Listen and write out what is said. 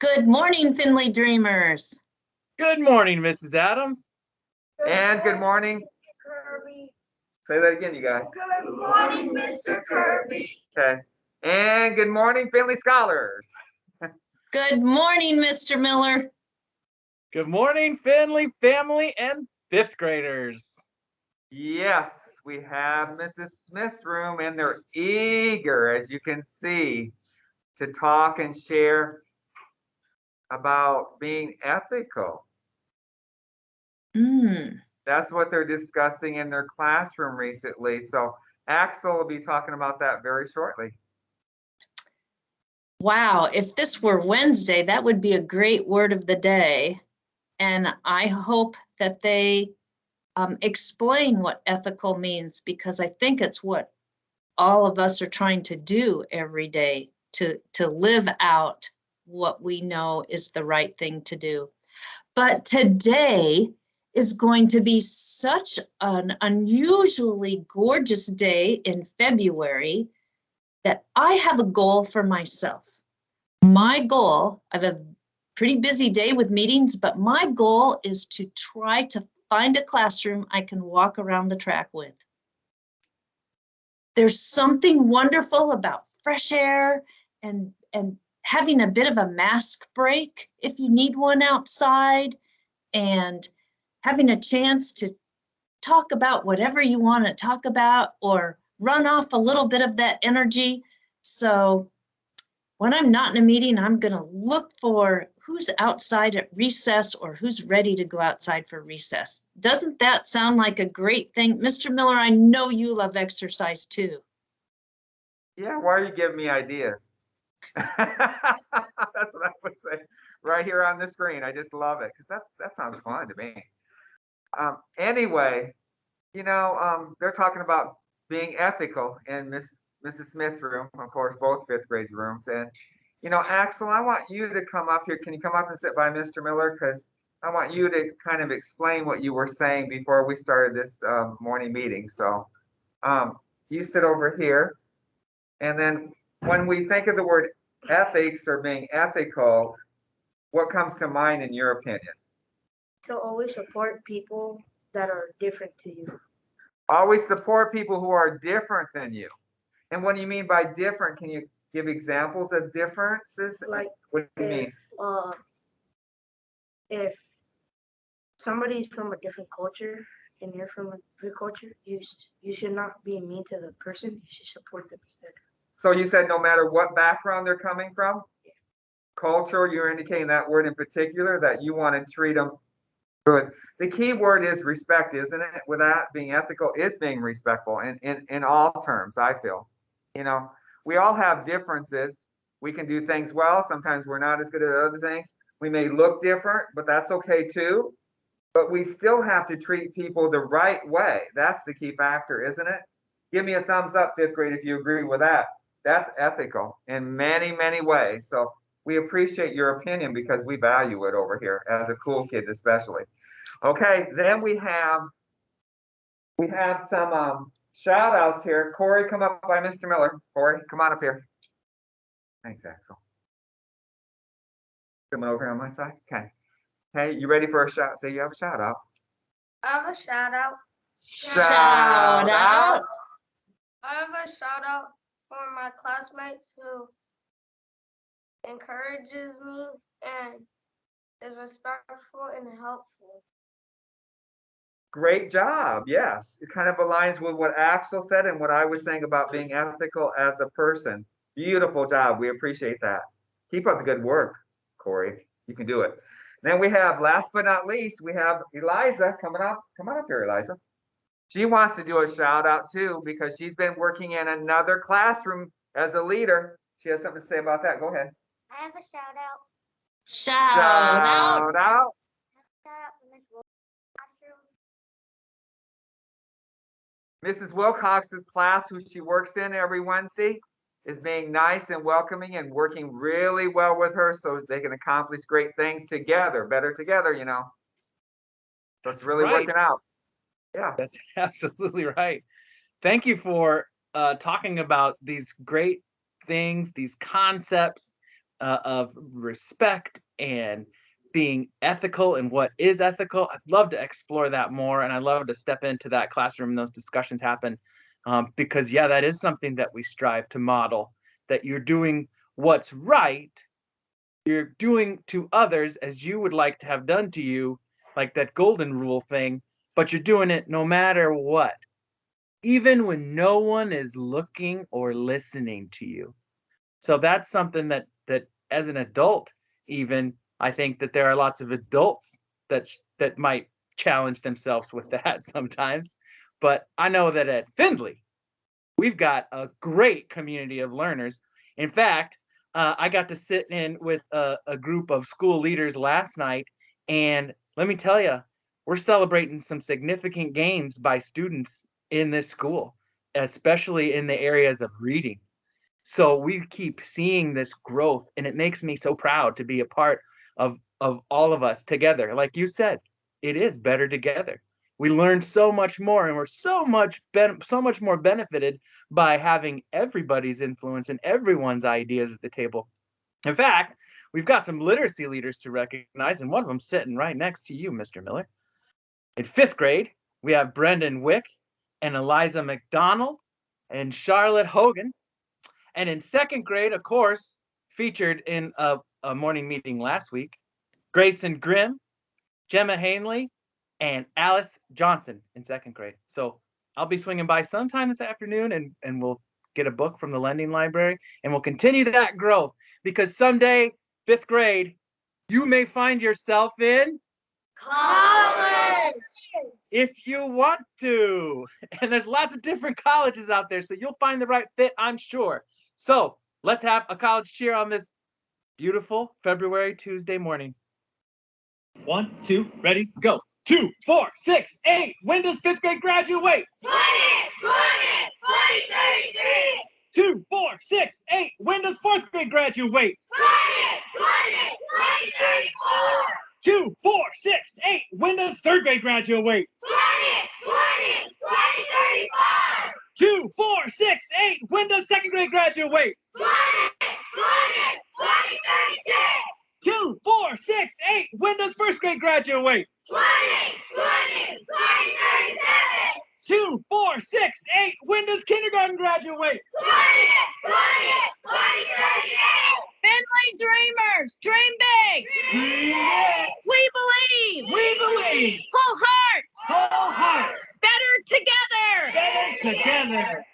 Good morning, Findlay Dreamers. Good morning, Mrs. Adams. And good morning. Mr. Kirby. Say that again, you guys. Good morning, Mr. Kirby. Okay. And good morning, Findlay Scholars. Good morning, Mr. Miller. Good morning, Findlay family and fifth graders. Yes, we have Mrs. Smith's room, and they're eager, as you can see, to talk and share about being ethical. That's what they're discussing in their classroom recently. So Axel will be talking about that very shortly. Wow, if this were Wednesday, that would be a great word of the day. And I hope that they explain what ethical means, because I think it's what all of us are trying to do every day, to live out what we know is the right thing to do. But today is going to be such an unusually gorgeous day in February that I have a goal for myself. My goal, I have a pretty busy day with meetings, but my goal is to try to find a classroom I can walk around the track with. There's something wonderful about fresh air and having a bit of a mask break if you need one outside, and having a chance to talk about whatever you want to talk about or run off a little bit of that energy. So when I'm not in a meeting, I'm going to look for who's outside at recess or who's ready to go outside for recess. Doesn't that sound like a great thing? Mr. Miller, I know you love exercise too. Yeah, why are you giving me ideas? That's what I would say right here on the screen. I just love it because that sounds fun to me. Anyway, they're talking about being ethical in Mrs. Smith's room, of course, both fifth grade rooms. And, Axel, I want you to come up here. Can you come up and sit by Mr. Miller? Because I want you to kind of explain what you were saying before we started this morning meeting. So you sit over here. And then when we think of the word ethics or being ethical, what comes to mind in your opinion? To always support people that are different to you. Always support people who are different than you. And what do you mean by different? Can you give examples of differences? Like, what do you mean? If somebody's from a different culture and you're from a different culture, you should not be mean to the person. You should support them instead. So you said no matter what background they're coming from? Yeah. Culture, you're indicating that word in particular, that you want to treat them good. The key word is respect, isn't it? With that, being ethical is being respectful in all terms, I feel. We all have differences. We can do things well. Sometimes we're not as good at other things. We may look different, but that's okay too. But we still have to treat people the right way. That's the key factor, isn't it? Give me a thumbs up, fifth grade, if you agree with that. That's ethical in many, many ways. So we appreciate your opinion because we value it over here as a cool kid, especially. Okay, then we have some shout outs here. Corey, come up by Mr. Miller. Corey, come on up here. Thanks, Axel. Come over on my side. Okay. Hey, you ready for a shout? Say you have a shout out. I have a shout out. Shout out. I have a shout out for my classmates who encourages me and is respectful and helpful. Great job. Yes, it kind of aligns with what Axel said and what I was saying about being ethical as a person. Beautiful job. We appreciate that. Keep up the good work, Corey. You can do it. Then we have, last but not least, we have Eliza coming up. Come on up here, Eliza. She wants to do a shout out too because she's been working in another classroom as a leader. She has something to say about that. Go ahead. I have a shout out. Shout out. Shout out. Mrs. Wilcox's class, who she works in every Wednesday, is being nice and welcoming and working really well with her so they can accomplish great things together, better together, So it's really working out. Yeah. That's absolutely right. Thank you for talking about these great things, these concepts. of respect and being ethical and what is ethical. I'd love to explore that more, and I'd love to step into that classroom and those discussions happen, because yeah, that is something that we strive to model, that you're doing what's right, you're doing to others as you would like to have done to you, like that golden rule thing, but you're doing it no matter what, even when no one is looking or listening to you. So that's something that as an adult, even I think that there are lots of adults that might challenge themselves with that sometimes. But I know that at Findlay, we've got a great community of learners. In fact, I got to sit in with a group of school leaders last night, and let me tell you, we're celebrating some significant gains by students in this school, especially in the areas of reading. So we keep seeing this growth, and it makes me so proud to be a part of all of us together. Like you said, it is better together. We learn so much more, and we're so much more benefited by having everybody's influence and everyone's ideas at the table. In fact, we've got some literacy leaders to recognize, and one of them sitting right next to you, Mr. Miller. In 5th grade, we have Brendan Wick and Eliza McDonald and Charlotte Hogan. And in 2nd grade, of course, featured in a morning meeting last week, Grayson Grimm, Gemma Hanley, and Alice Johnson in 2nd grade. So I'll be swinging by sometime this afternoon, and we'll get a book from the lending library, and we'll continue that growth, because someday, 5th grade, you may find yourself in College! if you want to. And there's lots of different colleges out there, so you'll find the right fit, I'm sure. So let's have a college cheer on this beautiful February Tuesday morning. 1, 2, ready, go. 2, 4, 6, 8. When does 5th grade graduate? 20, 33. 2, 4, 6, 8. When does 4th grade graduate? 34. 2, 4, 6, 8. When does 3rd grade graduate? 35. 2, 4, 6, 8. When does 2nd grade graduate? 36. 2, 4, 6, 8. When does 1st grade graduate? 37. 2, 4, 6, 8. When does kindergarten graduate? 38. Findlay Dreamers, dream big. We believe. We believe. Full hearts. Whole hearts. Better together. Better together.